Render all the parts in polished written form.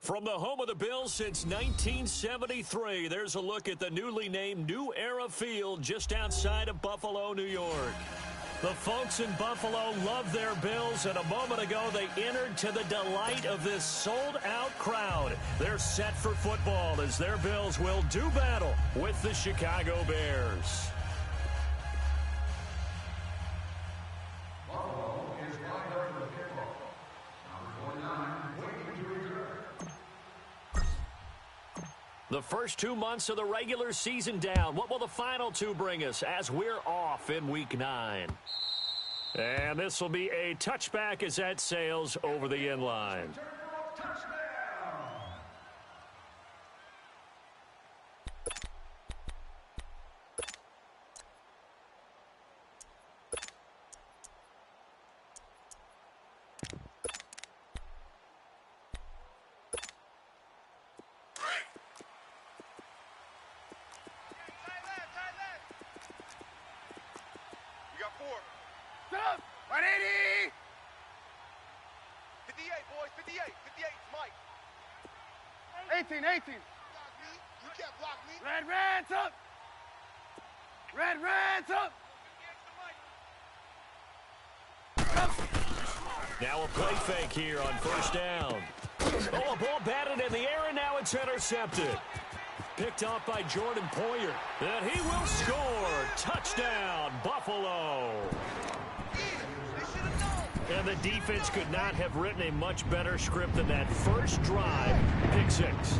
From the home of the Bills since 1973, there's a look at the newly named New Era Field just outside of Buffalo, New York. The folks in Buffalo love their Bills, and a moment ago they entered to the delight of this sold-out crowd. They're set for football as their Bills will do battle with the Chicago Bears. The first 2 months of the regular season down. What will the final two bring us as we're off in Week 9? And this will be a touchback as that sails over the end line. Up! 180! 58, boys, 58. 58, Mike. 18. You can't block me. Red's up! Red's up! Now a play fake here on first down. Oh, a ball batted in the air, and now it's intercepted. Picked off by Jordan Poyer. And he will score. Touchdown, Buffalo. And the defense could not have written a much better script than that first drive, pick six.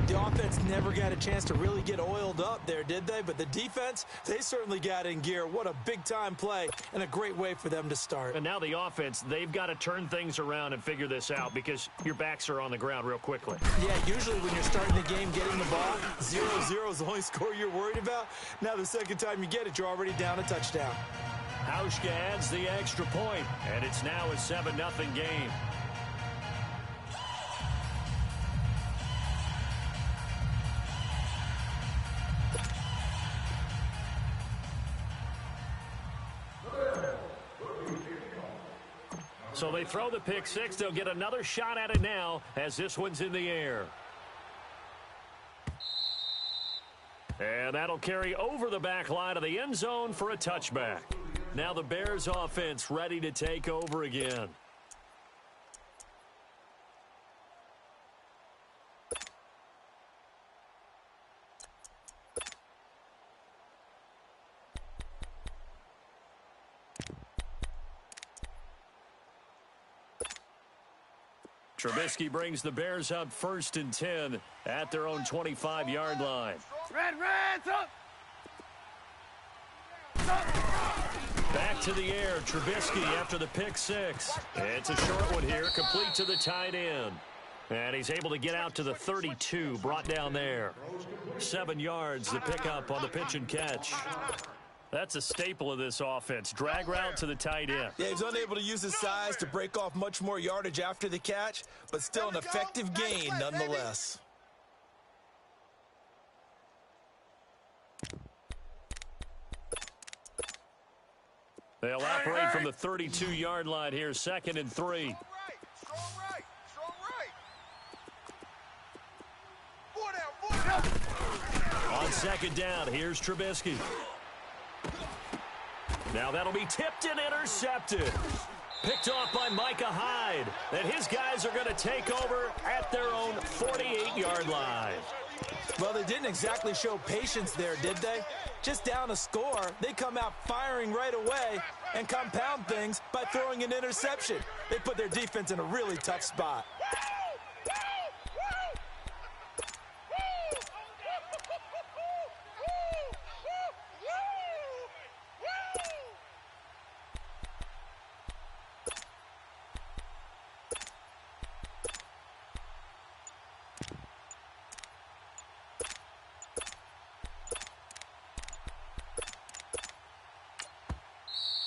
The offense never got a chance to really get oiled up there, did they? But the defense, they certainly got in gear. What a big-time play and a great way for them to start. And now the offense, they've got to turn things around and figure this out because your backs are on the ground real quickly. Yeah, usually when you're starting the game getting the ball, 0-0 is the only score you're worried about. Now the second time you get it, you're already down a touchdown. Hauschka adds the extra point, and it's now a 7-0 game. So they throw the pick six. They'll get another shot at it now as this one's in the air. And that'll carry over the back line of the end zone for a touchback. Now the Bears offense ready to take over again. Trubisky brings the Bears up 1st and 10 at their own 25-yard line. Red's up! Back to the air, Trubisky after the pick six. It's a short one here, complete to the tight end. And he's able to get out to the 32, brought down there. 7 yards, the pickup on the pitch and catch. That's a staple of this offense. Drag route to the tight end. Yeah, he's unable to use his size to break off much more yardage after the catch, but still an effective gain nonetheless. They'll operate from the 32-yard line here, 2nd and 3. Strong right. 4 down. On 2nd down, here's Trubisky. Now that'll be tipped and intercepted. Picked off by Micah Hyde. And his guys are going to take over at their own 48-yard line. Well, they didn't exactly show patience there, did they? Just down a score, they come out firing right away and compound things by throwing an interception. They put their defense in a really tough spot.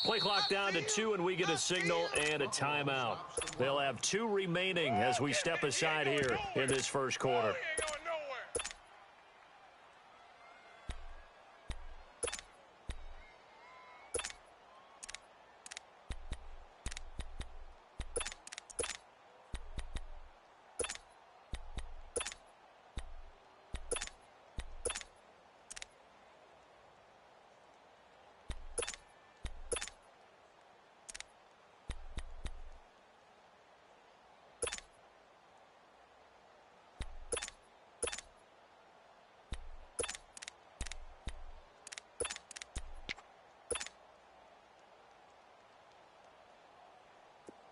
Play clock down to 2, and we get a signal and a timeout. They'll have 2 remaining as we step aside here in this first quarter.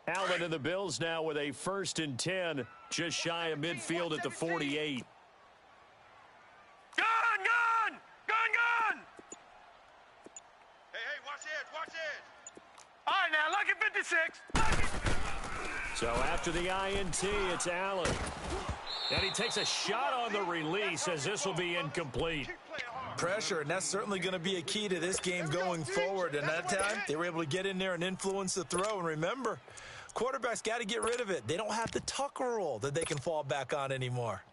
Allen and the Bills now with a 1st and 10, just shy of midfield at the 48. Gun! Hey, watch it! All right, now, look at 56. So after the INT, it's Allen. And he takes a shot on the release as this will be incomplete. Pressure, and that's certainly going to be a key to this game going forward. And that time, they were able to get in there and influence the throw. And remember, quarterbacks got to get rid of it. They don't have the Tucker rule that they can fall back on anymore.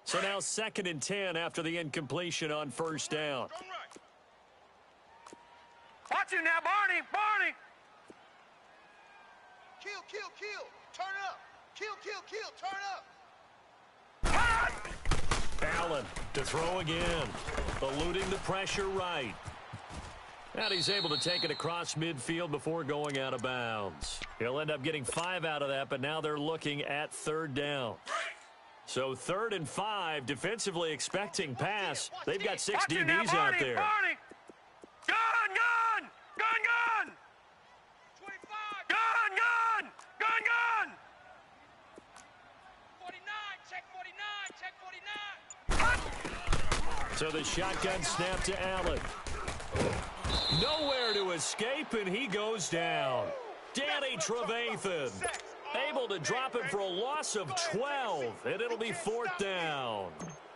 So now 2nd and 10 after the incompletion on 1st down. Watch him now, Barney. Kill. Turn up. Kill. Turn up. Allen to throw again, eluding the pressure right. And he's able to take it across midfield before going out of bounds. He'll end up getting 5 out of that, but now they're looking at 3rd down. So 3rd and 5, defensively expecting pass. They've got 6 DBs out there. Barney. Gun! 25. Gun! 49. Check 49. So the shotgun snap to Allen. Nowhere to escape, and he goes down. Danny Trevathan able to drop it for a loss of 12, and it'll be 4th down.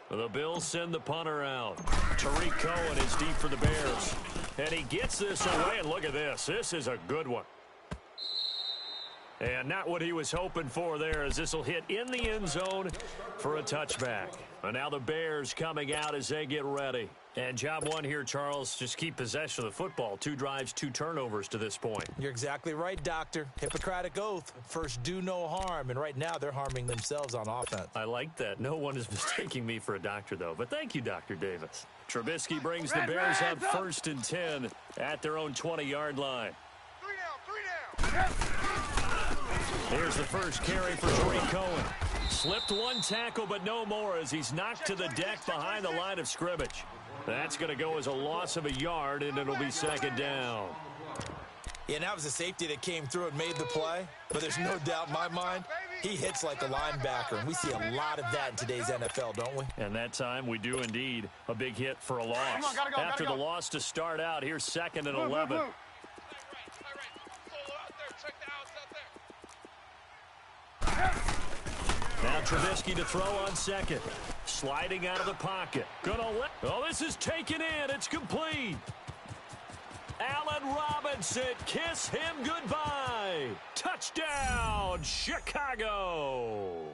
The Bills send the punter out. Tariq Cohen is deep for the Bears. And he gets this away, and look at this. This is a good one. And not what he was hoping for there, as this will hit in the end zone for a touchback. And now the Bears coming out as they get ready. And job one here, Charles, just keep possession of the football. 2 drives, 2 turnovers to this point. You're exactly right, Doctor. Hippocratic oath. First, do no harm. And right now, they're harming themselves on offense. I like that. No one is mistaking me for a doctor, though. But thank you, Dr. Davis. Trubisky brings the Bears up 1st and 10 at their own 20-yard line. 3 down. Here's the first carry for Tariq Cohen. Slipped 1 tackle, but no more as he's knocked to the deck behind the line of scrimmage. That's going to go as a loss of a yard, and it'll be 2nd down. Yeah, and that was a safety that came through and made the play. But there's no doubt in my mind, he hits like a linebacker. And we see a lot of that in today's NFL, don't we? And that time, we do indeed. A big hit for a loss. Come on, gotta go. After the loss to start out, here's 2nd and 11. Now Trubisky to throw on 2nd. Sliding out of the pocket. Oh, this is taken in. It's complete. Allen Robinson, kiss him goodbye. Touchdown, Chicago.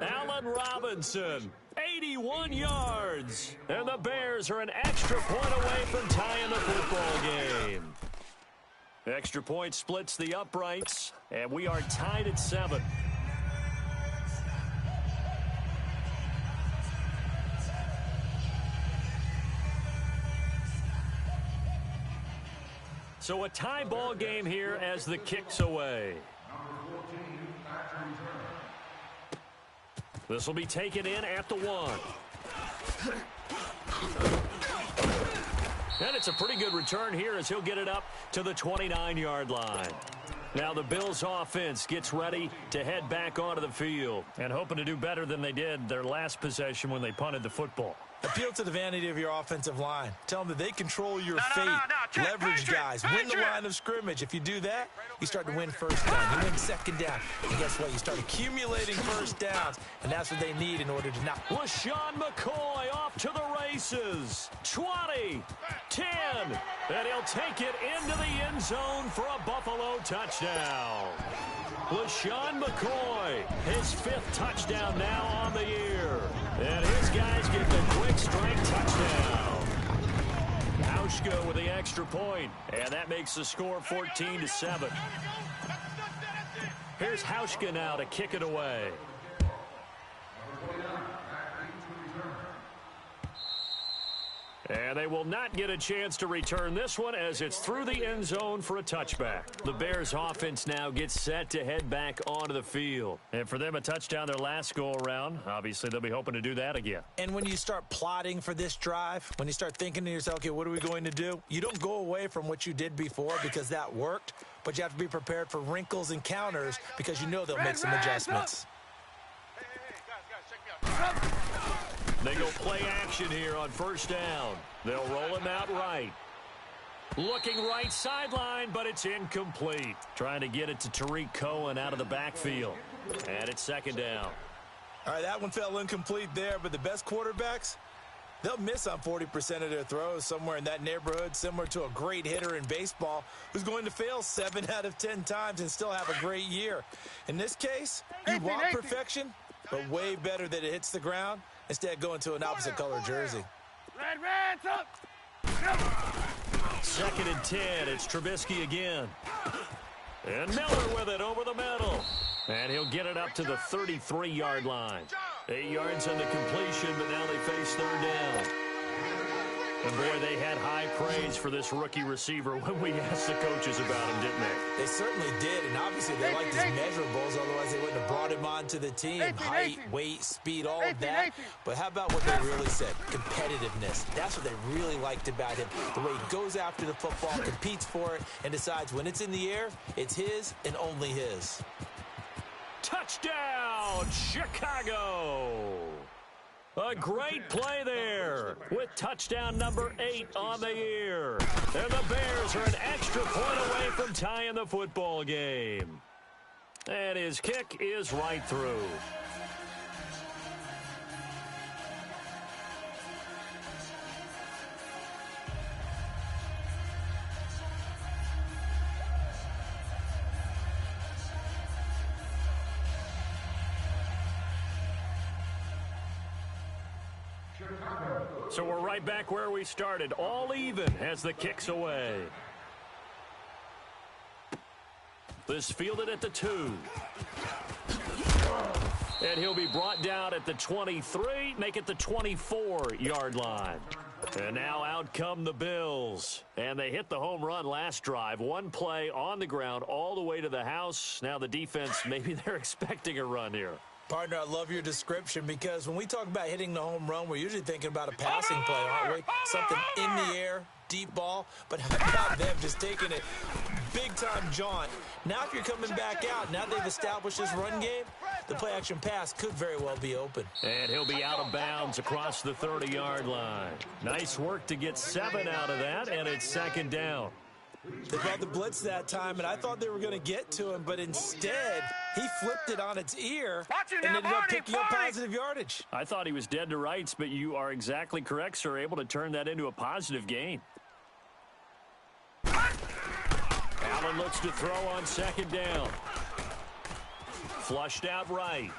Allen Robinson, 81 yards. And the Bears are an extra point away from tying the football game. Extra point splits the uprights, and we are tied at 7. So a tie ball game here as the kick's away. This will be taken in at the 1. And it's a pretty good return here as he'll get it up to the 29-yard line. Now the Bills offense gets ready to head back onto the field and hoping to do better than they did their last possession when they punted the football. Appeal to the vanity of your offensive line. Tell them that they control your fate. Check, Leverage guys. Win the line of scrimmage. If you do that, you start to win 1st down. You win 2nd down. And guess what? You start accumulating 1st downs. And that's what they need in order to not. LaShawn McCoy off to the races. 20, 10. And he'll take it into the end zone for a Buffalo touchdown. LaShawn McCoy, his 5th touchdown now on the year. And his guys get the quick strike touchdown. Hauschka with the extra point, and that makes the score 14-7. Here's Hauschka now to kick it away. And they will not get a chance to return this one as it's through the end zone for a touchback. The Bears offense now gets set to head back onto the field. And for them, a touchdown their last go-around. Obviously, they'll be hoping to do that again. And when you start plotting for this drive, when you start thinking to yourself, okay, what are we going to do? You don't go away from what you did before because that worked, but you have to be prepared for wrinkles and counters because you know they'll make some adjustments. Hey, guys, check me out. They go play action here on first down. They'll roll him out right. Looking right sideline, but it's incomplete. Trying to get it to Tariq Cohen out of the backfield. And it's second down. All right, that one fell incomplete there, but the best quarterbacks, they'll miss on 40% of their throws, somewhere in that neighborhood, similar to a great hitter in baseball who's going to fail 7 out of 10 times and still have a great year. In this case, you want perfection, but way better that it hits the ground instead going to an opposite color jersey. Red, up. Second and 10, it's Trubisky again. And Miller with it over the middle. And he'll get it up to the 33-yard line. 8 yards on the completion, but now they face third down. And, boy, they had high praise for this rookie receiver when we asked the coaches about him, didn't they? They certainly did, and obviously they liked his measurables, otherwise they wouldn't have brought him onto the team. Height, weight, speed, all of that. But how about what they really said? Competitiveness. That's what they really liked about him. The way he goes after the football, competes for it, and decides when it's in the air, it's his and only his. Touchdown, Chicago! A great play there with touchdown number 8 on the year. And the Bears are an extra point away from tying the football game. And his kick is right through. So we're right back where we started, all even as the kick's away. This fielded at the 2. And he'll be brought down at the 23, make it the 24-yard line. And now out come the Bills. And they hit the home run last drive. One play on the ground all the way to the house. Now the defense, maybe they're expecting a run here. Partner, I love your description because when we talk about hitting the home run, we're usually thinking about a passing play, aren't we? Something in the air, deep ball. But how about them just taking it big-time jaunt? Now if you're coming back out, now they've established this run game, the play-action pass could very well be open. And he'll be out of bounds across the 30-yard line. Nice work to get 7 out of that, and it's second down. They brought the blitz that time, and I thought they were going to get to him, but instead he flipped it on its ear and ended up picking up positive yardage. I thought he was dead to rights, but you are exactly correct, sir, able to turn that into a positive gain. Allen looks to throw on second down. Flushed out right.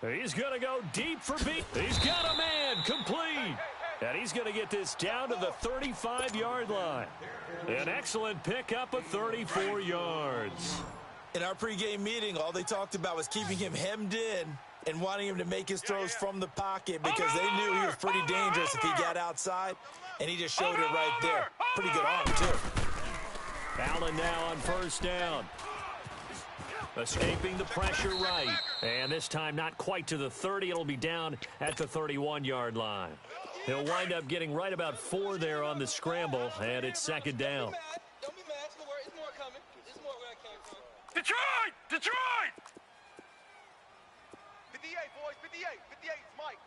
He's going to go deep for beat. He's got a man complete. And he's going to get this down to the 35-yard line. An excellent pickup of 34 yards. In our pregame meeting, all they talked about was keeping him hemmed in and wanting him to make his throws from the pocket because they knew he was pretty dangerous if he got outside, and he just showed it right there. Pretty good arm, too. Allen now on first down. Escaping the pressure right. And this time not quite to the 30. It'll be down at the 31-yard line. He'll wind up getting right about 4 there on the scramble, and it's second down. Don't be mad. Don't worry. It's more coming. It's more where I came from. Detroit! Detroit! 58, boys. 58. 58, Mike.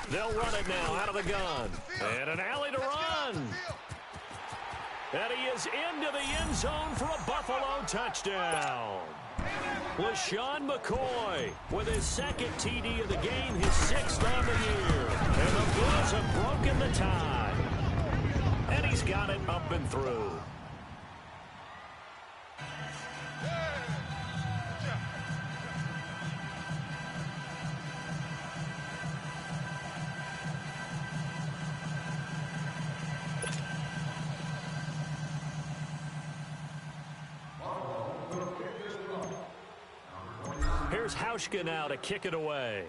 They'll run it now out of the gun. And an alley to run. And he is into the end zone for a Buffalo touchdown. LaShawn McCoy with his second TD of the game, his 6th on the year. And the Bills have broken the tie. And he's got it up and through. Here's Hauschka now to kick it away.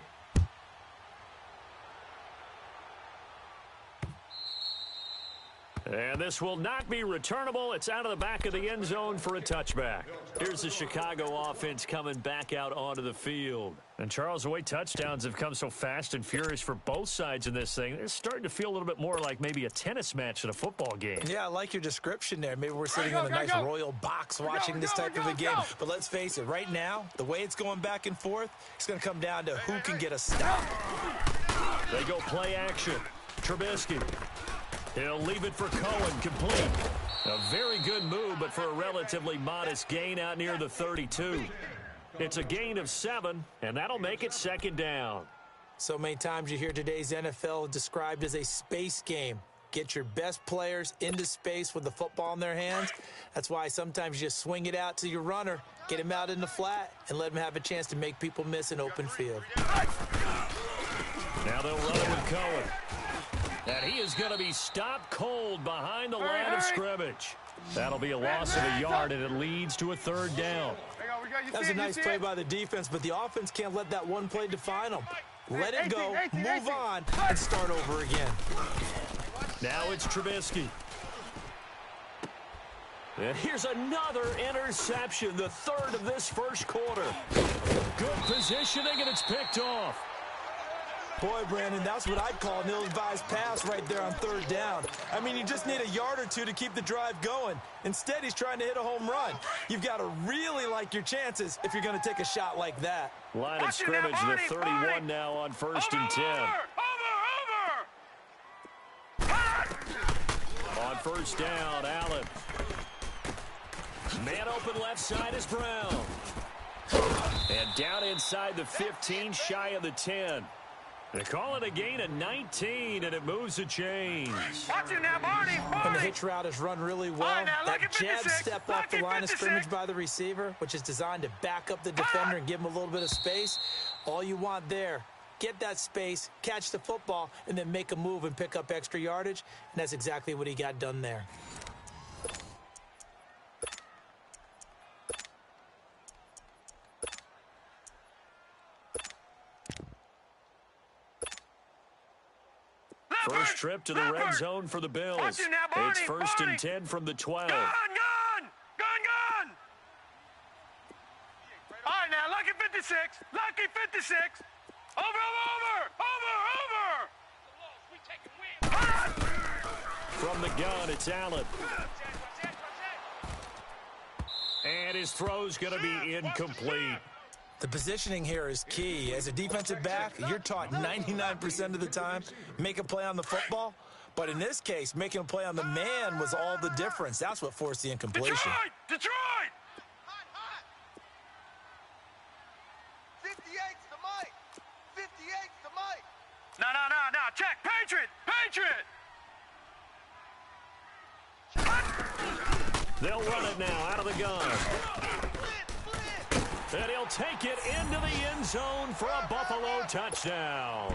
And this will not be returnable. It's out of the back of the end zone for a touchback. Here's the Chicago offense coming back out onto the field. And, Charles, the way touchdowns have come so fast and furious for both sides in this thing, it's starting to feel a little bit more like maybe a tennis match in a football game. Yeah, I like your description there. Maybe we're sitting in a nice royal box watching this type of a game. But let's face it, right now, the way it's going back and forth, it's going to come down to who can get a stop. They go play action. Trubisky. He'll leave it for Cohen, complete. A very good move, but for a relatively modest gain out near the 32. It's a gain of 7, and that'll make it second down. So many times you hear today's NFL described as a space game. Get your best players into space with the football in their hands. That's why sometimes you just swing it out to your runner, get him out in the flat, and let him have a chance to make people miss an open field. Now they'll run it with Cohen. And he is going to be stopped cold behind the line of scrimmage. That'll be a loss of a yard, and it leads to a third down. That was a nice play by the defense, but the offense can't let that one play define them. Let it go, move on, and start over again. Now it's Trubisky. And here's another interception, the third of this first quarter. Good positioning, and it's picked off. Boy, Brandon, that's what I'd call an ill-advised pass right there on third down. I mean, you just need a yard or two to keep the drive going. Instead, he's trying to hit a home run. You've got to really like your chances if you're going to take a shot like that. Line of scrimmage, the 31 now on first and 10. On first down, Allen. Man open left side is Brown. And down inside the 15, shy of the 10. They call it a gain of 19, and it moves the chains. Watch it now, Barney. And the hitch route is run really well. That jab step off the line of scrimmage by the receiver, which is designed to back up the defender and give him a little bit of space. All you want there, get that space, catch the football, and then make a move and pick up extra yardage. And that's exactly what he got done there. First trip to the red zone for the Bills. It's first and 10 from the 12. Gun! All right, now, lucky 56. Lucky 56. Over. From the gun, it's Allen. And his throw's going to be incomplete. The positioning here is key. As a defensive back, you're taught 99% of the time, make a play on the football. But in this case, making a play on the man was all the difference. That's what forced the incompletion. Detroit! Hot. 58's the mic. 58's the mic. No. Check. Patriot! They'll run it now out of the gun. And he'll take it into the end zone for a Buffalo touchdown.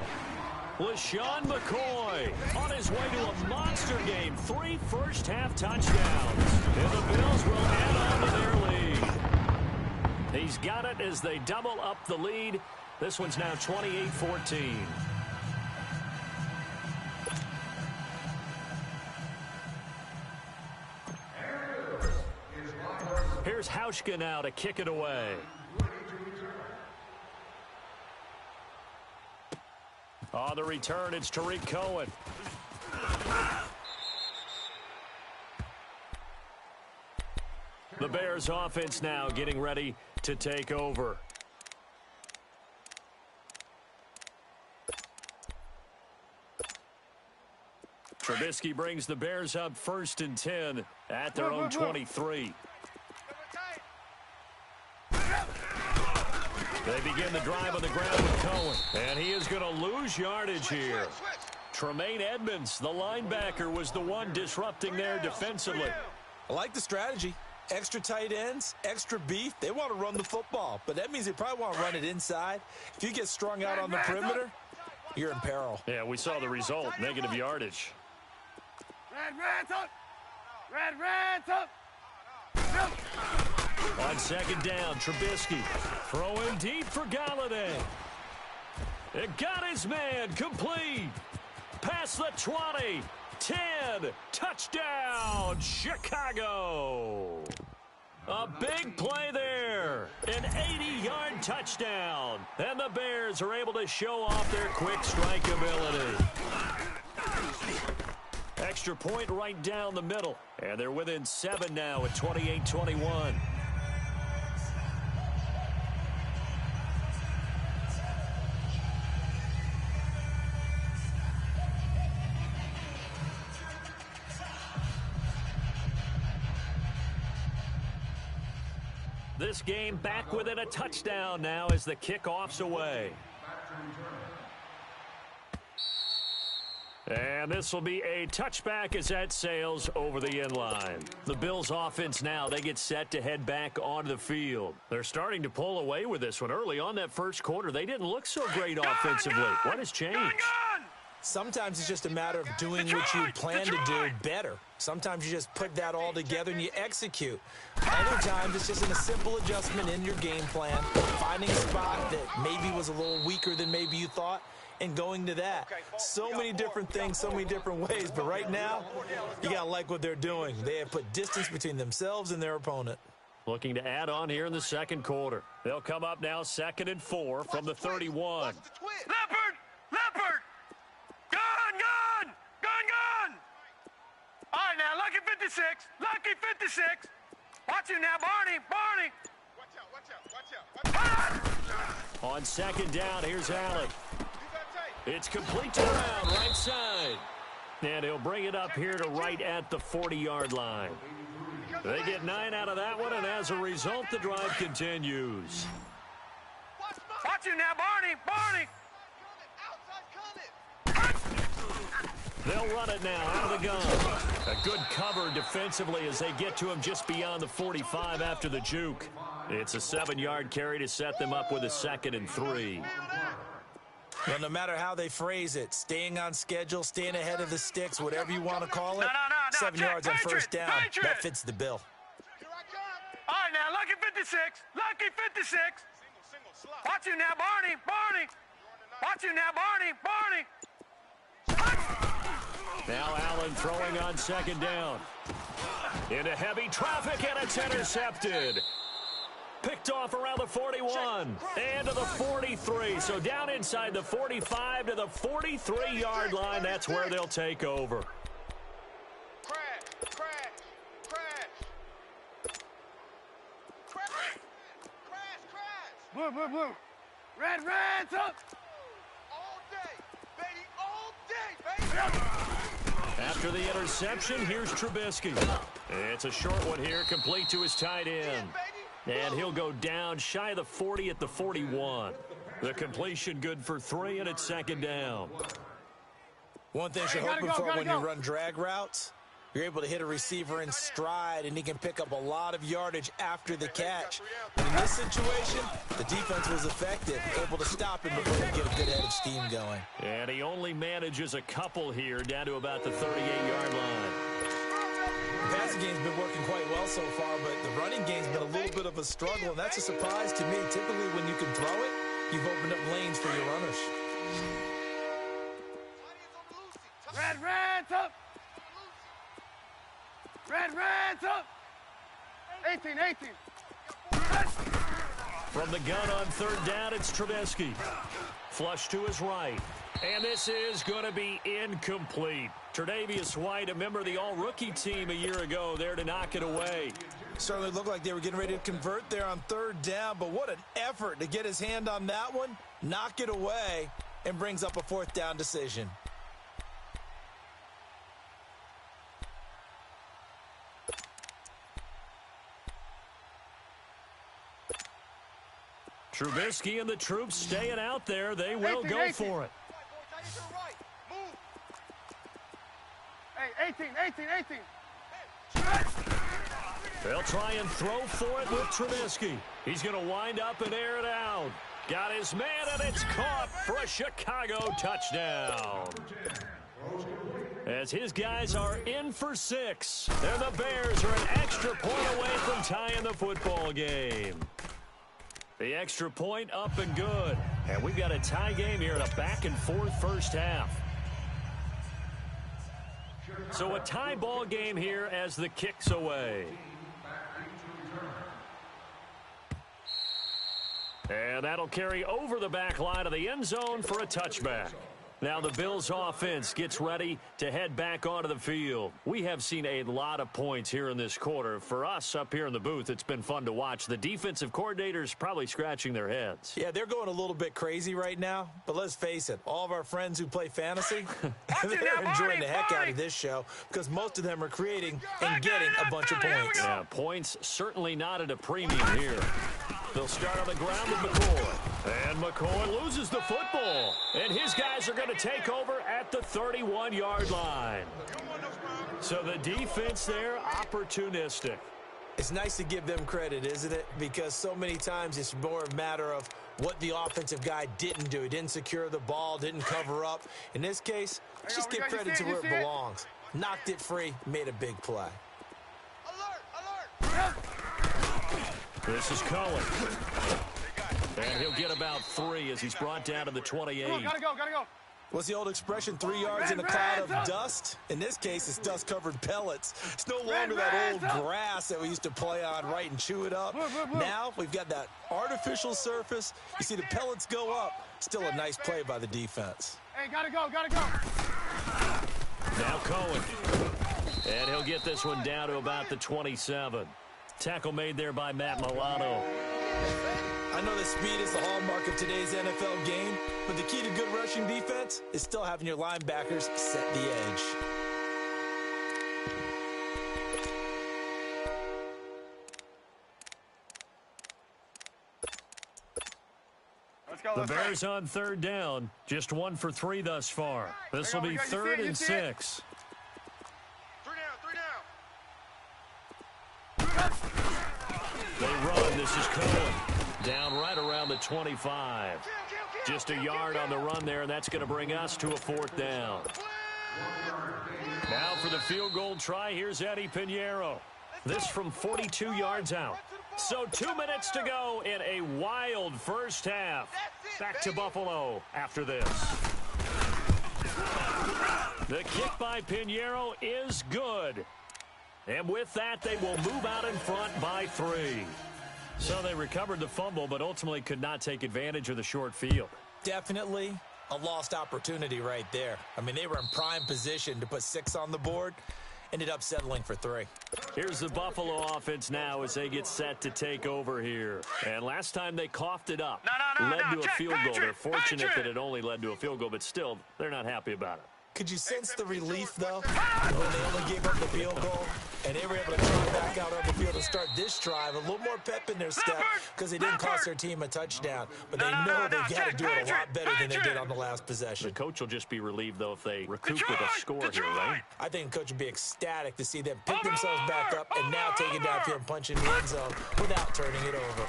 LeSean McCoy on his way to a monster game. 3 first-half touchdowns. And the Bills will add on to their lead. He's got it as they double up the lead. This one's now 28-14. Here's Hauschka now to kick it away. On the return, it's Tariq Cohen. The Bears offense now getting ready to take over. Trubisky brings the Bears up first and 10 at their own 23. They begin the drive on the ground with Cohen. And he is going to lose yardage here. Tremaine Edmonds, the linebacker, was the one disrupting there defensively. I like the strategy. Extra tight ends, extra beef. They want to run the football, but that means they probably want to run it inside. If you get strung out on the perimeter, you're in peril. Yeah, we saw the result, negative yardage. Reds up. On second down, Trubisky throwing deep for Galladay. It got his man complete. Past the 20. 10. Touchdown, Chicago. A big play there. An 80-yard touchdown. And the Bears are able to show off their quick strike ability. Extra point right down the middle. And they're within 7 now at 28-21. This game back within a touchdown now as the kickoff's away. And this will be a touchback as that sails over the end line. The Bills offense now, they get set to head back onto the field. They're starting to pull away with this one. Early on that first quarter, they didn't look so great offensively. What has changed? Sometimes it's just a matter of doing what you plan to do better. Sometimes you just put that all together and you execute. Other times it's just a simple adjustment in your game plan, finding a spot that maybe was a little weaker than maybe you thought, and going to that. So many different things, so many different ways, but right now, you got to like what they're doing. They have put distance between themselves and their opponent. Looking to add on here in the second quarter. They'll come up now 2nd and 4 from the 31. Leopard! Leopard! Gun! All right, now, Lucky 56. Lucky 56. Watch him now, Barney. Watch out. On 2nd down, here's Allen. It's complete to Brown, right side. And he'll bring it up here to right at the 40-yard line. They get 9 out of that one, and as a result, the drive continues. Watch him now, Barney. They'll run it now out of the gun. A good cover defensively as they get to him just beyond the 45 after the juke. It's a 7-yard carry to set them up with a 2nd and 3. Well, no matter how they phrase it, staying on schedule, staying ahead of the sticks, whatever you want to call it, 7 yards on first down, that fits the bill. All right, now, Lucky 56. Watch him now, Barney. Watch him now, Barney. Now Allen throwing on 2nd down. Into heavy traffic, and it's intercepted. Picked off around the 41 and to the 43. So down inside the 45 to the 43-yard line. That's where they'll take over. Crash. Blue. Red's up. All day, baby. After the interception, here's Trubisky. It's a short one here, complete to his tight end. And he'll go down shy of the 40 at the 41. The completion good for 3, and it's 2nd down. One thing you're hoping for when you run drag routes, you're able to hit a receiver in stride, and he can pick up a lot of yardage after the catch. But in this situation, the defense was effective, able to stop him before he get a good head of steam going. And he only manages a couple here down to about the 38-yard line. The passing game's been working quite well so far, but the running game's been a little bit of a struggle, and that's a surprise to me. Typically, when you can throw it, you've opened up lanes for your runners. Red's up. Red's up. 18. From the gun on 3rd down, it's Trubisky. Flush to his right. And this is going to be incomplete. Tre'Davious White, a member of the all-rookie team a year ago, there to knock it away. Certainly looked like they were getting ready to convert there on 3rd down, but what an effort to get his hand on that one, knock it away, and brings up a 4th down decision. Trubisky and the troops staying out there. They will go for it. Hey, 18. They'll try and throw for it with Trubisky. He's going to wind up and air it out. Got his man, and it's caught for a Chicago touchdown. As his guys are in for 6. And the Bears are an extra point away from tying the football game. The extra point up and good. And we've got a tie game here in a back-and-forth first half. So a tie ball game here as the kick's away. And that'll carry over the back line of the end zone for a touchback. Now the Bills offense gets ready to head back onto the field. We have seen a lot of points here in this quarter. For us up here in the booth, it's been fun to watch. The defensive coordinators probably scratching their heads. Yeah, they're going a little bit crazy right now. But let's face it, all of our friends who play fantasy, they're enjoying the heck out of this show because most of them are creating and getting a bunch of points. Yeah, points certainly not at a premium here. They'll start on the ground with McCoy. And McCoy loses the football. And his guys are going to take over at the 31-yard line. So the defense there, opportunistic. It's nice to give them credit, isn't it? Because so many times it's more a matter of what the offensive guy didn't do. He didn't secure the ball, didn't cover up. In this case, let's just give credit to where it belongs. Knocked it free, made a big play. Alert, alert. This is Cohen. And he'll get about 3 as he's brought down to the 28. Gotta go. What's the old expression, 3 yards in a cloud of dust? In this case, it's dust-covered pellets. It's no longer that old grass that we used to play on, right, and chew it up. Now we've got that artificial surface. You see the pellets go up. Still a nice play by the defense. Hey, gotta go. Now Cohen. And he'll get this one down to about the 27. Tackle made there by Matt Milano. I know that speed is the hallmark of today's NFL game, but the key to good rushing defense is still having your linebackers set the edge. The Bears on third down. Just 1 for 3 thus far. This will be 3rd and 6. They run. This is Cohen. Down right around the 25. Just a yard on the run there, and that's going to bring us to a 4th down. Now for the field goal try, here's Eddie Pinheiro. This from 42 yards out. So 2 minutes to go in a wild first half. Back to Buffalo after this. The kick by Pinheiro is good. And with that, they will move out in front by 3. So they recovered the fumble, but ultimately could not take advantage of the short field. Definitely a lost opportunity right there. I mean, they were in prime position to put 6 on the board. Ended up settling for 3. Here's the Buffalo offense now as they get set to take over here. And last time they coughed it up. Led to a field goal. They're fortunate that it only led to a field goal, but still, they're not happy about it. Could you sense the relief, though, when they only gave up the field goal and they were able to come back out on the field and start this drive? A little more pep in their step because they didn't cost their team a touchdown. But they know they've got to do it a lot better than they did on the last possession. The coach will just be relieved, though, if they recoup with a score here, right? I think the coach would be ecstatic to see them pick themselves back up and now take it downfield and punch in the end zone without turning it over.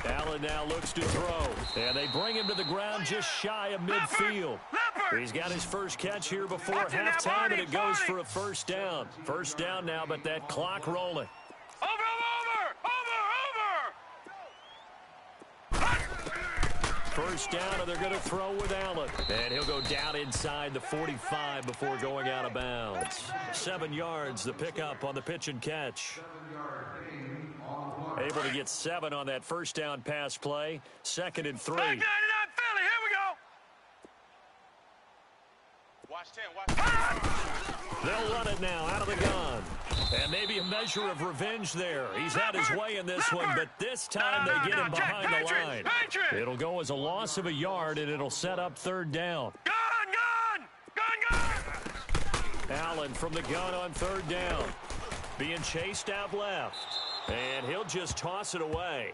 Allen now looks to throw, and they bring him to the ground just shy of midfield. He's got his first catch here before halftime, and it goes for a first down. First down now, but that clock rolling. First down, and they're going to throw with Allen. And he'll go down inside the 45 before going out of bounds. 7 yards, the pickup on the pitch and catch. Able to get 7 on that first down pass play. 2nd and 3. Back 99 Philly, here we go. Watch 10, watch 10. They'll run it now out of the gun. And maybe a measure of revenge there. He's had his way in this one, but this time they get him behind the line. It'll go as a loss of a yard, and it'll set up 3rd down. Gun! Allen from the gun on 3rd down. Being chased out left. And he'll just toss it away.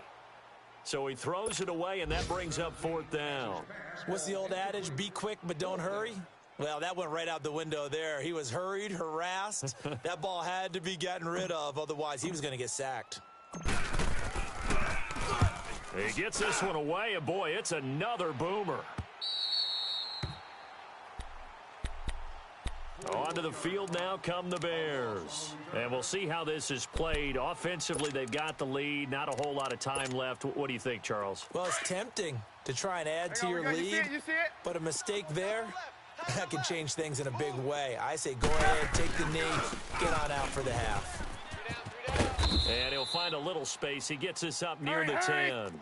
So he throws it away, and that brings up 4th down. What's the old adage? Be quick, but don't hurry? Well, that went right out the window there. He was hurried, harassed. That ball had to be gotten rid of, otherwise he was going to get sacked. He gets this one away, and boy, it's another boomer. Onto the field now come the Bears. And we'll see how this is played. Offensively, they've got the lead. Not a whole lot of time left. What do you think, Charles? Well, it's tempting to try and add to your lead. You see it? But a mistake there That can change things in a big way. I say go ahead, take the knee, get on out for the half. And he'll find a little space. He gets us up near the 10.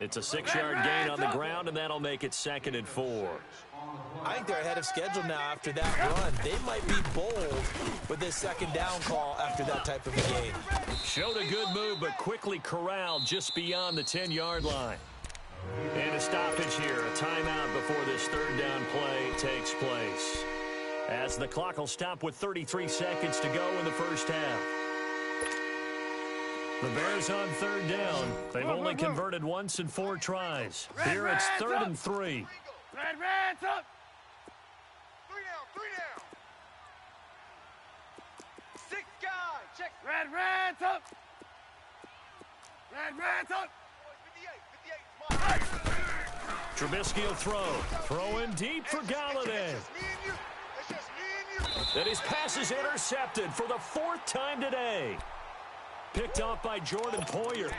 It's a 6-yard gain on the ground, and that'll make it 2nd and 4. I think they're ahead of schedule now after that run. They might be bold with this 2nd down call after that type of a game. Showed a good move, but quickly corralled just beyond the 10-yard line. And a stoppage here, a timeout before this 3rd down play takes place. As the clock will stop with 33 seconds to go in the first half. The Bears on 3rd down. They've only converted once in 4 tries. Here it's 3rd and 3. Red Reds up. 3 down. 6 guys. Check. Red Reds up. Red Reds up. 58. Trubisky will throw. Throwing deep for Galladay. That's just me and you. And his pass is intercepted for the 4th time today. Picked off by Jordan Poyer.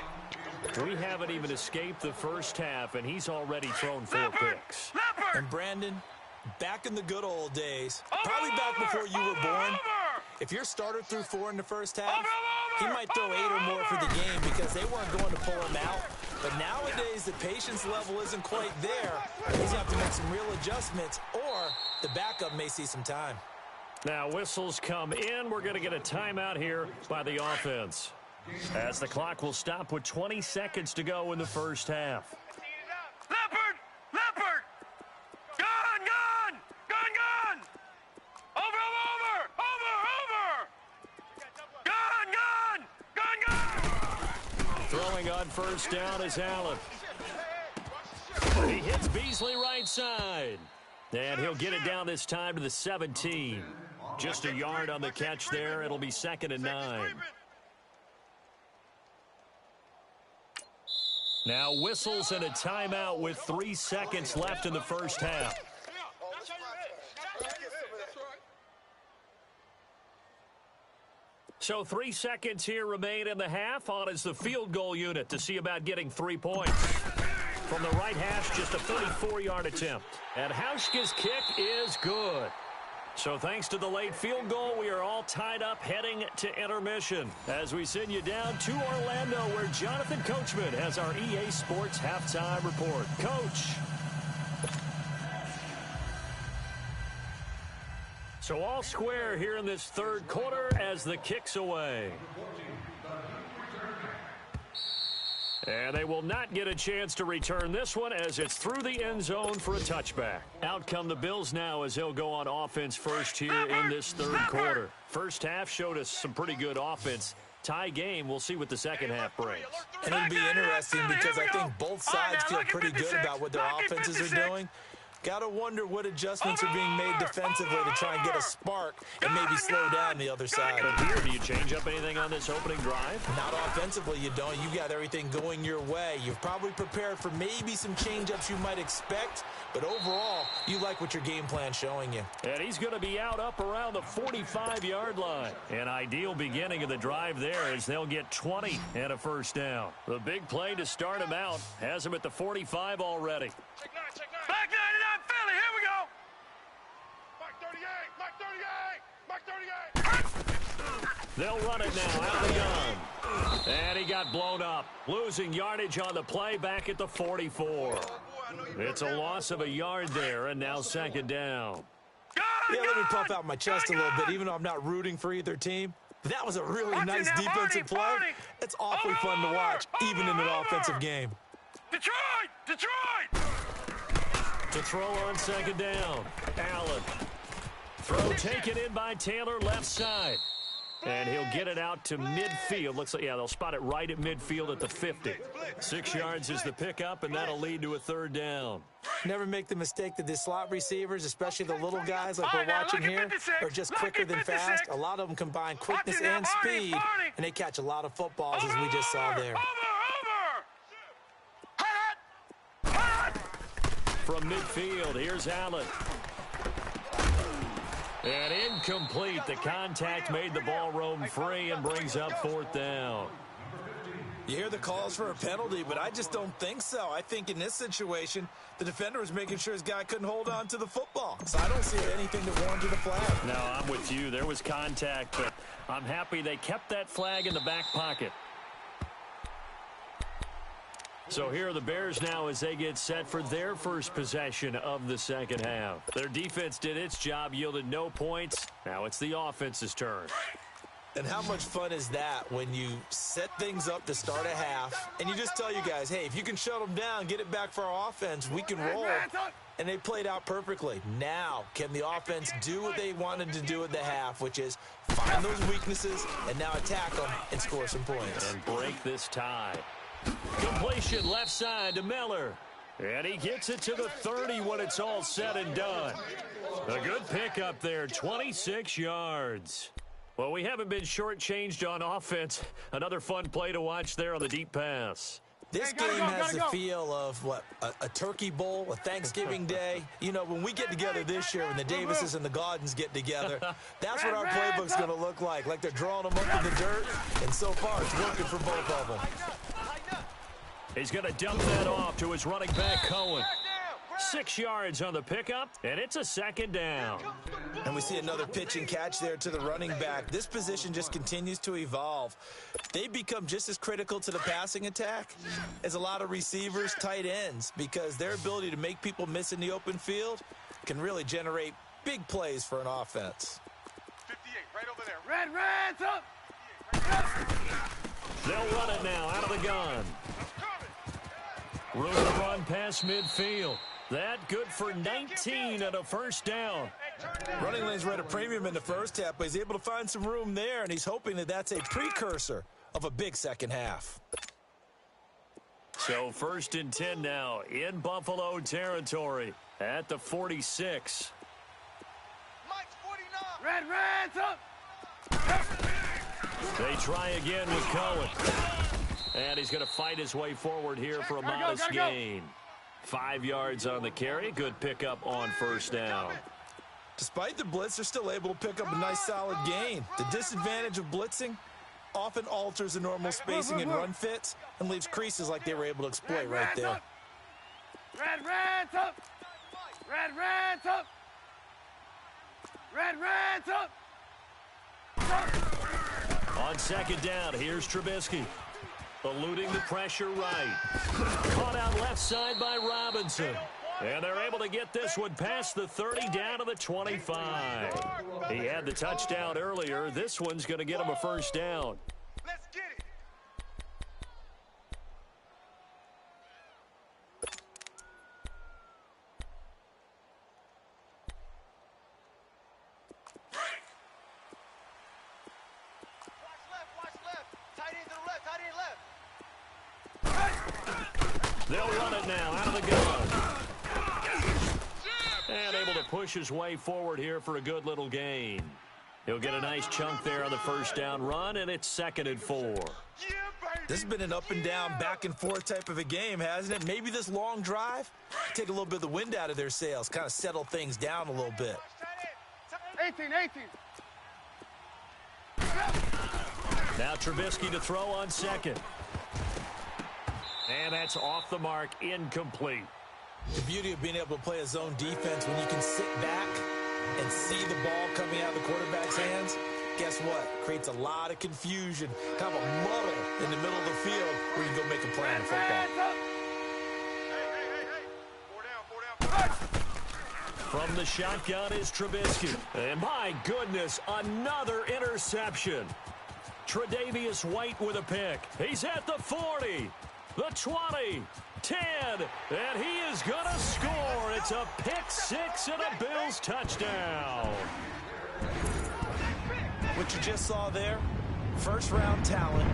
We haven't even escaped the first half, and he's already thrown 4 picks. And Brandon, back in the good old days, probably back before you were born, if your starter threw 4 in the first half, he might throw 8 or more for the game because they weren't going to pull him out. But nowadays, the patience level isn't quite there. He's going to have to make some real adjustments, or the backup may see some time. Now whistles come in. We're going to get a timeout here by the offense, as the clock will stop with 20 seconds to go in the first half. Leopard. Gun. Over. Gun. Throwing on first down is Allen. He hits Beasley right side. And he'll get it down this time to the 17. Just a yard on the catch there. It'll be 2nd and 9. Now whistles and a timeout with 3 seconds left in the first half. So 3 seconds here remain in the half. On is the field goal unit to see about getting 3 points. From the right hash, just a 34-yard attempt. And Hauschka's kick is good. So thanks to the late field goal, we are all tied up heading to intermission as we send you down to Orlando, where Jonathan Coachman has our EA Sports halftime report. Coach. So all square here in this 3rd quarter as the kick's away. And they will not get a chance to return this one as it's through the end zone for a touchback. Out come the Bills now as they'll go on offense first here in this 3rd quarter. First half showed us some pretty good offense. Tie game, we'll see what the second half brings. And it'll be interesting because I think both sides feel pretty good about what their offenses are doing. Got to wonder what adjustments are being made defensively to try and get a spark and maybe slow down the other side. But here, do you change up anything on this opening drive? Not offensively, you don't. You got everything going your way. You've probably prepared for maybe some change-ups you might expect, but overall, you like what your game plan's showing you. And he's going to be out up around the 45-yard line. An ideal beginning of the drive there as they'll get 20 and a first down. The big play to start him out has him at the 45 already. Back 99, Philly, here we go. Mike 38. They'll run it now out the gun. And he got blown up. Losing yardage on the play back at the 44. It's a loss of a yard there, and now 2nd down. Yeah, let me puff out my chest a little bit, even though I'm not rooting for either team. That was a really nice defensive play. It's awfully fun to watch, even in an offensive game. Detroit! To throw on 2nd down. Allen. Throw taken in by Taylor left side. And he'll get it out to midfield. Looks like, yeah, they'll spot it right at midfield at the 50. 6 yards is the pickup, and that'll lead to a 3rd down. Never make the mistake that the slot receivers, especially the little guys like we're watching here, are just quicker than fast. A lot of them combine quickness and speed, and they catch a lot of footballs, as we just saw there. From midfield, here's Allen. And incomplete. The contact made the ball roam free and brings up 4th down. You hear the calls for a penalty, but I just don't think so. I think in this situation, the defender was making sure his guy couldn't hold on to the football. So I don't see anything that warranted a flag. No, I'm with you. There was contact, but I'm happy they kept that flag in the back pocket. So here are the Bears now as they get set for their first possession of the second half. Their defense did its job, yielded no points. Now it's the offense's turn. And how much fun is that when you set things up to start a half and you just tell you guys, hey, if you can shut them down, get it back for our offense, we can roll. And they played out perfectly. Now, can the offense do what they wanted to do at the half, which is find those weaknesses and now attack them and score some points. And break this tie. Completion left side to Miller. And he gets it to the 30 when it's all said and done. A good pickup there, 26 yards. Well, we haven't been shortchanged on offense. Another fun play to watch there on the deep pass. This game has the feel of, what, a turkey bowl, a Thanksgiving day. You know, when we get together this year, when the Davises and the Gaudens get together, that's what our playbook's going to look like. Like they're drawing them up in the dirt, and so far it's working for both of them. He's going to dump that off to his running back, Cohen. 6 yards on the pickup, and it's a second down. And we see another pitch and catch there to the running back. This position just continues to evolve. They become just as critical to the passing attack as a lot of receivers, tight ends, because their ability to make people miss in the open field can really generate big plays for an offense. 58, right over there. Reds up! They'll run it now out of the gun. Room to run past midfield. That good for 19 and a first down. Running lanes were at a premium in the first half, but he's able to find some room there, and he's hoping that that's a precursor of a big second half. So 1st and 10 now in Buffalo territory at the 46. Mike's 49. Reds up! They try again with Cohen. And he's going to fight his way forward here for a modest gain. 5 yards on the carry. Good pickup on first down. Despite the blitz, they're still able to pick up a nice solid gain. The disadvantage of blitzing often alters the normal spacing and run fits and leaves creases like they were able to exploit right there. Reds up! Reds up! Reds up! On second down, here's Trubisky. Eluding the pressure right. Caught out left side by Robinson. And they're able to get this one past the 30 down to the 25. He had the touchdown earlier. This one's going to get him a first down. Let's get it. Watch left. Tight end to the left, tight end left. They'll run it now out of the gun. And able to push his way forward here for a good little gain. He'll get a nice chunk there on the first down run, and it's 2nd and 4. Yeah, baby. This has been an up and down, back and forth type of a game, hasn't it? Maybe this long drive, take a little bit of the wind out of their sails, kind of settle things down a little bit. 18. Now Trubisky to throw on second. And that's off the mark, incomplete. The beauty of being able to play a zone defense when you can sit back and see the ball coming out of the quarterback's hands, guess what? Creates a lot of confusion, kind of a muddle in the middle of the field where you can go make a play in football. Hey. 4 down. From the shotgun is Trubisky. And my goodness, another interception. Tre'Davious White with a pick. He's at the 40, the 20, 10, and he is going to score. It's a pick six and a Bills touchdown. What you just saw there, first-round talent,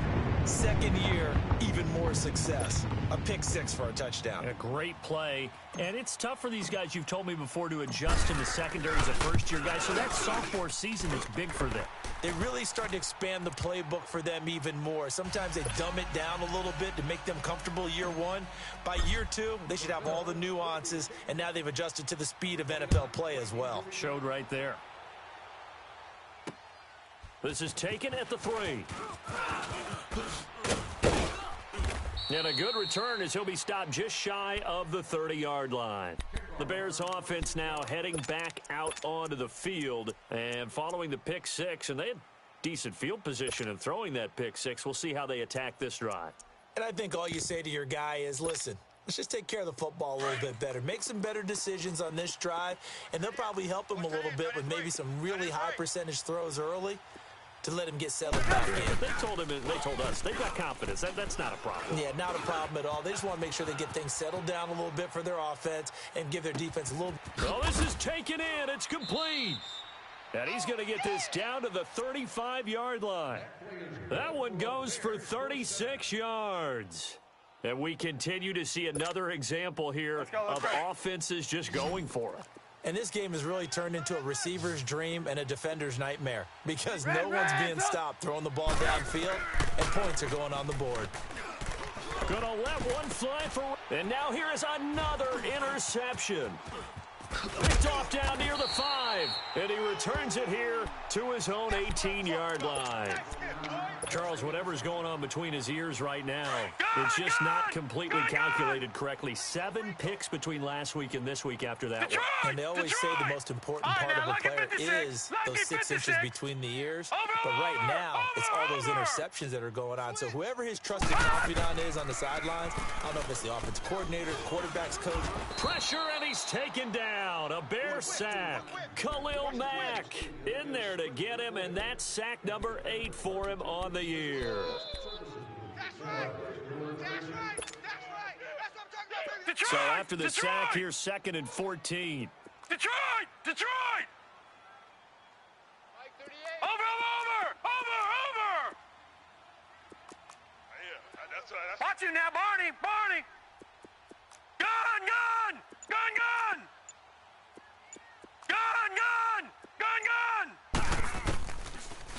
second year, even more success. A pick six for a touchdown. A great play. And it's tough for these guys, you've told me before, to adjust in the secondary as a first-year guy. So that sophomore season is big for them. They really start to expand the playbook for them even more. Sometimes they dumb it down a little bit to make them comfortable year one. By year two, they should have all the nuances, and now they've adjusted to the speed of NFL play as well. Showed right there. This is taken at the 3. And a good return as he'll be stopped just shy of the 30-yard line. The Bears offense now heading back out onto the field and following the pick six, and they had decent field position in throwing that pick six. We'll see how they attack this drive. And I think all you say to your guy is, listen, let's just take care of the football a little bit better. Make some better decisions on this drive, and they'll probably help him a little bit with maybe some really high percentage throws early to let him get settled back in. They told us, they've got confidence. That's not a problem. Yeah, not a problem at all. They just want to make sure they get things settled down a little bit for their offense and give their defense a little. Well, this is taken in. It's complete. And he's going to get this down to the 35-yard line. That one goes for 36 yards. And we continue to see another example here of offenses just going for it. And this game has really turned into a receiver's dream and a defender's nightmare because no one's being stopped throwing the ball downfield, and points are going on the board. Gonna let one fly for... And now here is another interception. Picked off down near the 5, and he returns it here to his own 18-yard line. Charles, whatever's going on between his ears right now, it's just not completely calculated correctly. 7 picks between last week and this week after that one. And they always say the most important part of a player is those 6 inches between the ears. But right now, it's all those interceptions that are going on. So whoever his trusted confidant is on the sidelines, I don't know if it's the offensive coordinator, quarterback's coach. Pressure, and he's taken down. A Bear sack. Khalil Mack in there to get him, and that's sack number 8 for him on the year. That's right. That's right. That's right. That's what I'm talking about, baby. Detroit! So after the Detroit! sack, here's 2nd and 14. Detroit! Detroit! Mike 38. Over! Yeah, that's right. Watch him now, Barney! Barney! Gun! Gun! Gun! Gun! Gun! Gun! Gun! Gun!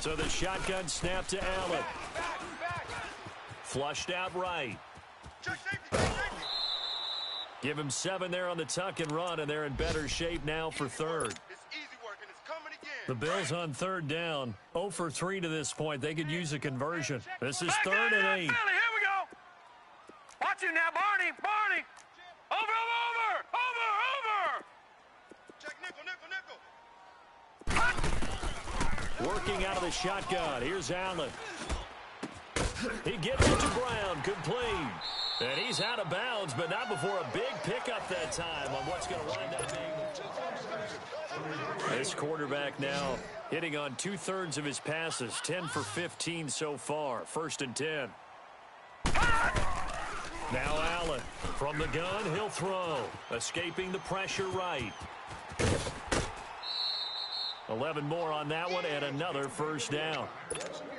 So the shotgun snap to Allen. Flushed out right. Check safety. Check safety. Give him 7 there on the tuck and run, and they're in better shape now for 3rd. It's easy work, and it's coming again. The Bills on 3rd down. 0 for 3 to this point. They could use a conversion. This is Back 3rd down, and 8. Philly, here we go! Watch him now, Barney! Barney! Over! Check nickel, nickel, nickel. Working out of the shotgun. Here's Allen. He gets it to Brown. Complete. And he's out of bounds, but not before a big pickup that time on what's going to wind up being. This quarterback now hitting on 2/3 of his passes. 10 for 15 so far. 1st and 10. Now Allen. From the gun, he'll throw. Escaping the pressure right. 11 more on that one, and another 1st down.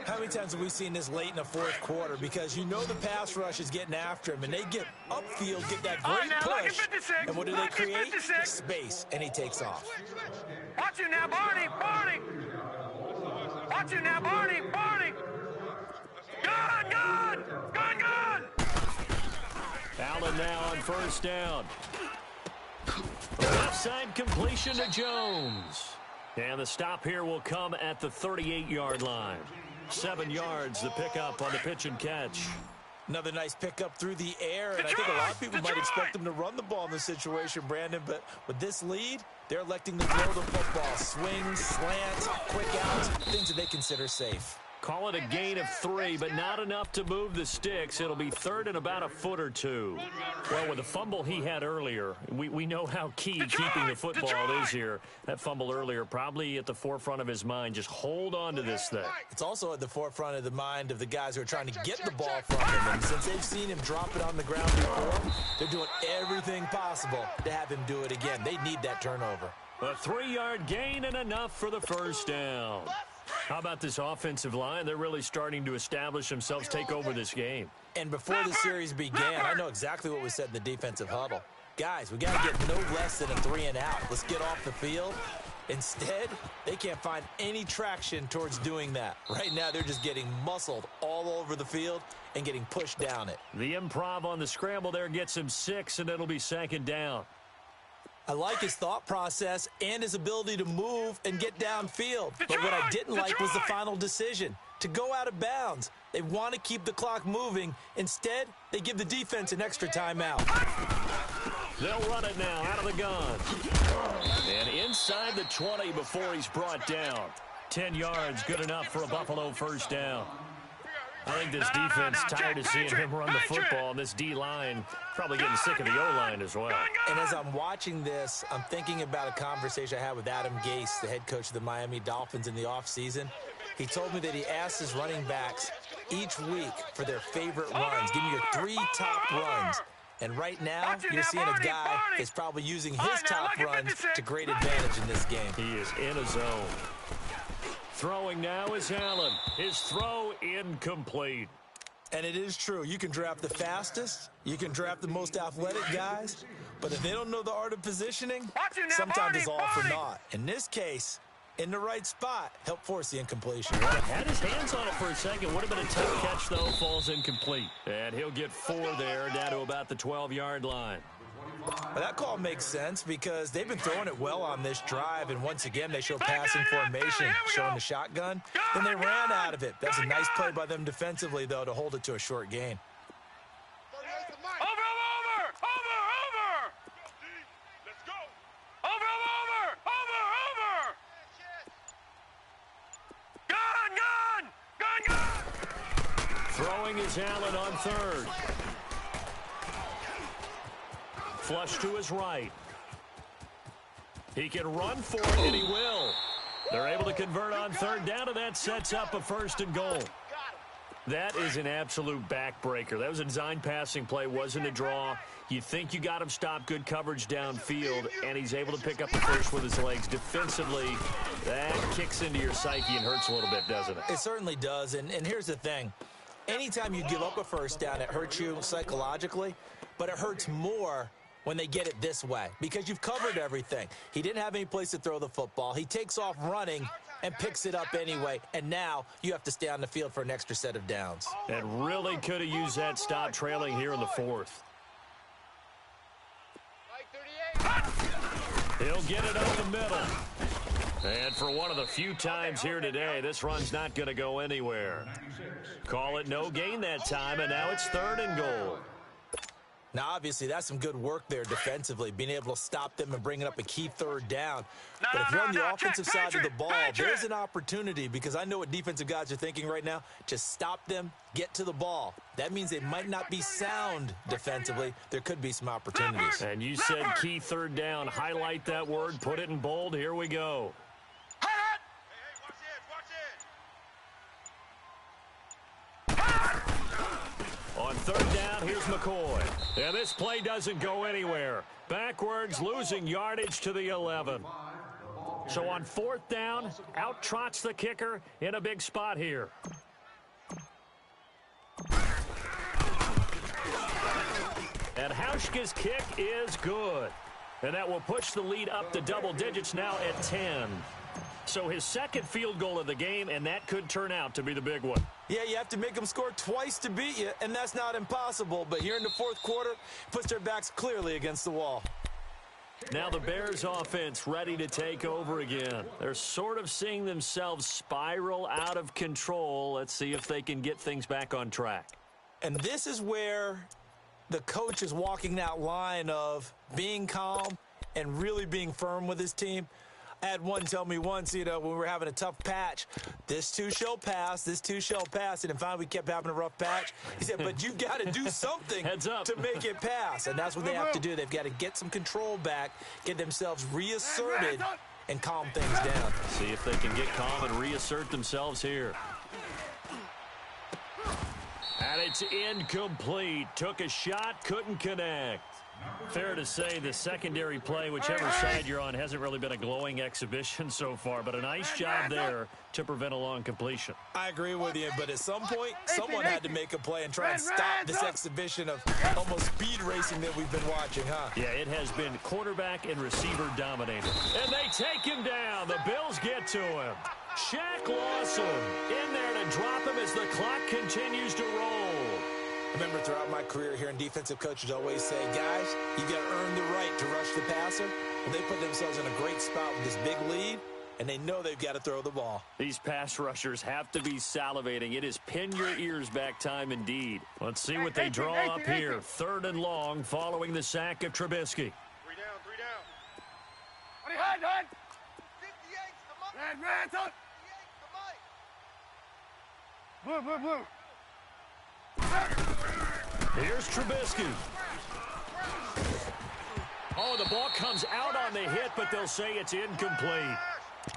How many times have we seen this late in the 4th quarter? Because you know the pass rush is getting after him, and they get upfield, get that All right, great now, Lucky push. 56, And what do they Lucky create? 56. Space, and he takes off. Watch him now, Barney! Barney! Watch him now, Barney! Barney! Gun! Gun! Gun! Gun! Allen now on 1st down. Left side completion to Jones. And the stop here will come at the 38-yard line. 7 yards, the pickup on the pitch and catch. Another nice pickup through the air, and I think a lot of people might expect them to run the ball in this situation, Brandon, but with this lead, they're electing to throw the football. Swings, slants, quick outs, things that they consider safe. Call it a gain of 3, but not enough to move the sticks. It'll be 3rd and about a foot or 2. Well, with the fumble he had earlier, we know how key keeping the football is here. That fumble earlier probably at the forefront of his mind. Just hold on to this thing. It's also at the forefront of the mind of the guys who are trying to get the ball from him. And since they've seen him drop it on the ground before, they're doing everything possible to have him do it again. They need that turnover. A 3-yard gain and enough for the 1st down. How about this offensive line? They're really starting to establish themselves, take over this game. And before the series began, I know exactly what was said in the defensive huddle. Guys, we got to get no less than a 3 and out. Let's get off the field. Instead, they can't find any traction towards doing that. Right now, they're just getting muscled all over the field and getting pushed down it. The improv on the scramble there gets him 6, and it'll be 2nd down. I like his thought process and his ability to move and get downfield. But what I didn't like was the final decision. to go out of bounds. They want to keep the clock moving. Instead, they give the defense an extra timeout. They'll run it now out of the gun. And inside the 20 before he's brought down. 10 yards, good enough for a Buffalo first down. I think this defense tired of seeing him run the football, and this D-line probably getting sick of the O-line as well. And as I'm watching this, I'm thinking about a conversation I had with Adam Gase, the head coach of the Miami Dolphins in the offseason. He told me that he asked his running backs each week for their favorite runs. Give me your 3 top runs. And right now, you're seeing a guy that's probably using his top runs to great advantage in this game. He is in a zone. Throwing now is Allen. His throw incomplete. And it is true. You can draft the fastest. You can draft the most athletic guys. But if they don't know the art of positioning, sometimes it's all for naught. In this case, in the right spot, help force the incompletion. Had his hands on it for a second. Would have been a tough catch, though. Falls incomplete. And he'll get 4 there, down to about the 12-yard line. Well, that call makes sense because they've been throwing it well on this drive, and once again they show passing formation, showing the shotgun. Then they ran out of it. That's a nice play by them defensively, though, to hold it to a short gain. Throwing is Allen on third. Flush to his right. He can run for it, and he will. They're able to convert on third down, and that sets up a 1st and goal. That is an absolute backbreaker. That was a design passing play, wasn't a draw. You think you got him stopped, good coverage downfield, and he's able to pick up the first with his legs. Defensively, that kicks into your psyche and hurts a little bit, doesn't it? It certainly does, and here's the thing. Anytime you give up a first down, it hurts you psychologically, but it hurts more when they get it this way because you've covered everything. He didn't have any place to throw the football. He takes off running and picks it up anyway, and now you have to stay on the field for an extra set of downs. And really could have used that stop trailing here in the 4th. He'll get it up the middle. And for one of the few times here today, this run's not going to go anywhere. Call it no gain that time, and now it's 3rd and goal. Now, obviously, that's some good work there defensively, being able to stop them and bringing up a key 3rd down. But if you're on the offensive side of the ball, there's an opportunity because I know what defensive guys are thinking right now. Just stop them, get to the ball. That means they might not be sound defensively. There could be some opportunities. And you said key 3rd down. Highlight that word, put it in bold. Here we go. On 3rd down, here's McCoy. And this play doesn't go anywhere. Backwards, losing yardage to the 11. So on 4th down, out trots the kicker in a big spot here. And Hauschka's kick is good. And that will push the lead up to double digits now at 10. So his 2nd field goal of the game, and that could turn out to be the big one. Yeah, you have to make them score twice to beat you, and that's not impossible. But here in the 4th quarter, puts their backs clearly against the wall. Now the Bears offense ready to take over again. They're sort of seeing themselves spiral out of control. Let's see if they can get things back on track. And this is where the coach is walking that line of being calm and really being firm with his team. I had one tell me once, when we were having a tough patch, this too shall pass, this too shall pass. And then finally we kept having a rough patch. He said, but you've got to do something to make it pass. And that's what they have to do. They've got to get some control back, get themselves reasserted, and calm things down. See if they can get calm and reassert themselves here. And it's incomplete. Took a shot, couldn't connect. Fair to say the secondary play, whichever side you're on, hasn't really been a glowing exhibition so far, but a nice job there to prevent a long completion. I agree with you, but at some point, someone had to make a play and try and stop this exhibition of almost speed racing that we've been watching, huh? Yeah, it has been quarterback and receiver dominated. And they take him down. The Bills get to him. Shaq Lawson in there to drop him as the clock continues to roll. I remember throughout my career hearing defensive coaches always say, guys, you got to earn the right to rush the passer. Well, they put themselves in a great spot with this big lead. and they know they've got to throw the ball. These pass rushers have to be salivating. It is pin your ears back time indeed. Let's see what they draw up here. 3rd and long following the sack of Trubisky. 3 down, 3 down. Hide, hide. 58 to Mike. Red, up. 58 to Mike. Blue, blue, blue. Here's Trubisky. Oh, the ball comes out on the hit, but they'll say it's incomplete.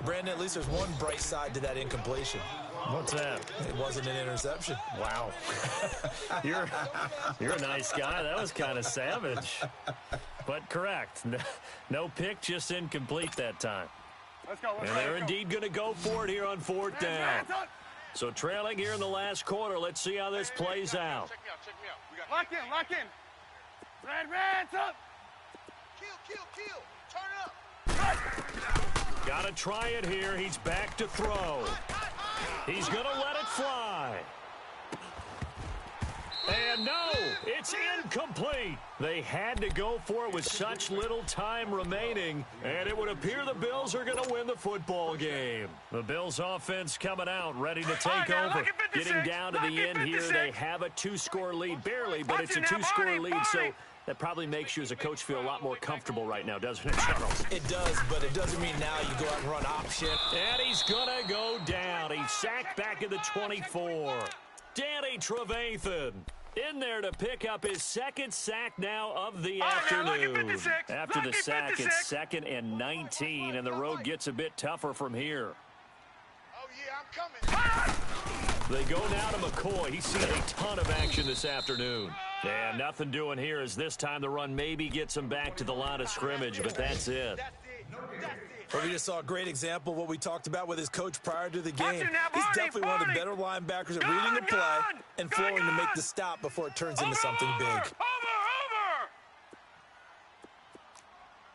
Brandon, at least there's one bright side to that incompletion. What's that? It wasn't an interception. Wow. You're a nice guy. That was kind of savage. But correct. No pick, just incomplete that time. Let's go, let's And go. they're indeed going to go for it here on 4th down. So trailing here in the last quarter. Let's see how this plays out. Check me out, check me out. We got Lock in, lock in. Red, up. kill. Turn up. Got to try it here. He's back to throw. He's going to let it fly. And no, it's incomplete. They had to go for it with such little time remaining, and it would appear the Bills are going to win the football game. The Bills offense coming out, ready to take over. Getting down to the end here, they have a 2-score lead, barely, but it's a 2-score lead, so that probably makes you as a coach feel a lot more comfortable right now, doesn't it, Charles? It does, but it doesn't mean now you go out and run option. And he's going to go down. He's sacked back at the 24. Danny Trevathan in there to pick up his 2nd sack now of the afternoon. After the sack, it's 2nd and 19, and the road gets a bit tougher from here. Oh, yeah, I'm coming. They go now to McCoy. He's seen a ton of action this afternoon. And nothing doing here as this time the run maybe gets him back to the line of scrimmage, but that's it. Well, we just saw a great example of what we talked about with his coach prior to the game. it now, He's Barney, definitely one of the Barney. better linebackers at Gun, reading the play gun, and gun, flowing to make gun. the stop before it turns into Over, something over, big. Over.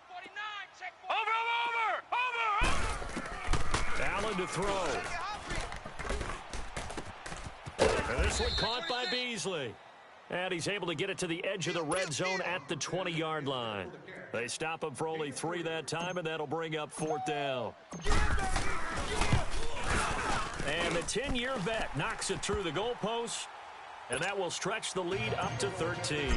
49, check 40. Over. Allen to throw. And this one caught by Beasley. And he's able to get it to the edge of the red zone at the 20-yard line. They stop him for only 3 that time, and that'll bring up 4th down. And the 10-year vet knocks it through the goalpost, and that will stretch the lead up to 13.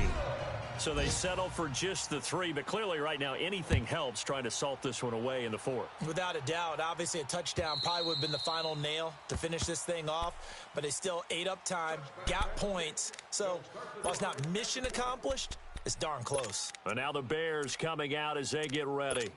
So they settle for just the 3, but clearly right now anything helps trying to salt this one away in the 4th. Without a doubt, obviously a touchdown probably would have been the final nail to finish this thing off, but they still ate up time, got points. So while it's not mission accomplished, it's darn close. And now the Bears coming out as they get ready.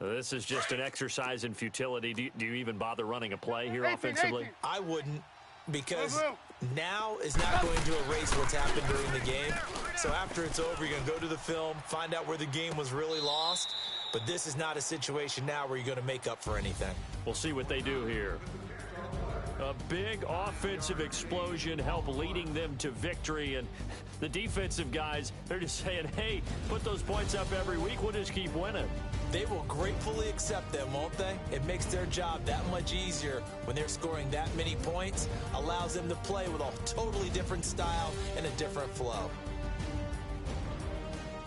This is just an exercise in futility. Do you even bother running a play here 18, offensively? 18. I wouldn't, because Blue, now is not going to erase what's happened during the game. So after it's over, you're going to go to the film, find out where the game was really lost. But this is not a situation now where you're going to make up for anything. We'll see what they do here. A big offensive explosion help leading them to victory. And the defensive guys, they're just saying, hey, put those points up every week. We'll just keep winning. They will gratefully accept them, won't they? It makes their job that much easier when they're scoring that many points, allows them to play with a totally different style and a different flow.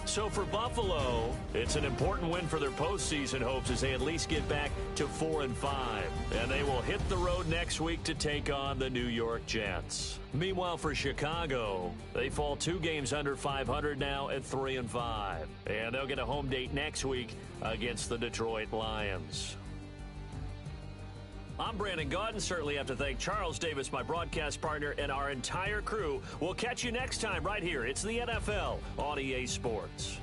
So for Buffalo, it's an important win for their postseason hopes as they at least get back to 4-5. And they will hit the road next week to take on the New York Jets. Meanwhile, for Chicago, they fall 2 games under 500 now at 3-5. And they'll get a home date next week against the Detroit Lions. I'm Brandon Gaudin. Certainly have to thank Charles Davis, my broadcast partner, and our entire crew. We'll catch you next time right here. It's the NFL on EA Sports.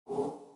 you